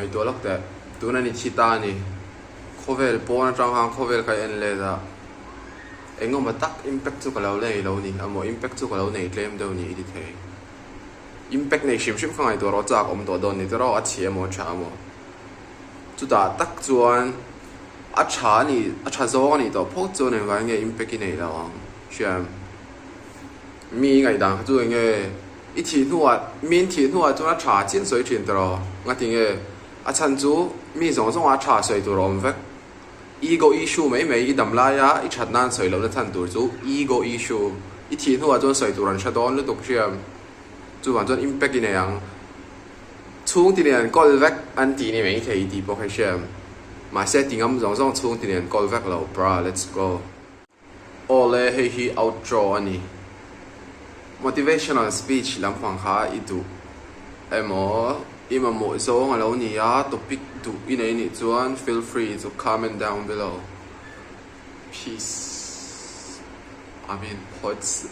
ngàyตัวล็อกแต่ตัวนั้นนี่ชิตานี่โคเวลป้อนจังหางโคเวลใครเอ็นเลยจ้ะเอ็งก็มาตัก impact จุกกับเราเลยเรานี่เอาหมด impact จุกกับเราในเกมเดียวนี้ดีเท่ impact ในชิมข้างในตัวเราจากตัวโดนนี่ตัวเราอัดเชียหมดช้าหมดจุดตักจวนอัดช้านี่อัดช้าโซ่นี่ตัวพวกจวนเนี่ยว่าไง impact ในเราเชื่อมีไงดังจุดไง一天หัว明天หัวจวนอัดช้าจิ้นสวยถิ่นตัวเรางั้นที่ไงอัดชันจูมีสองอัดช้าสวยตัวเราไม่ ego issue ไม่อีดำลายะอีชัดนั่นสวยเราได้ทันตัวจู ego issue อีทีหัวจนสวยตัวรันชัดโดนหรือตกเชื่อมจูวันจน impact ในอย่างช่วงที่เรียนกอลเวกอันที่นี่ไม่ใช่ดีพอแค่เชื่อมมาเซตติ้งอันสองช่วงที่เรียนกอลเวกเรา bra let's go โอเล่ให้ฮีเอาโจอันนี้ motivational speech ลำฟังหาอีดูหมอima mo zong alo niya topic du inai ni chuan feel free to comment down below. Peace. I mean, pods.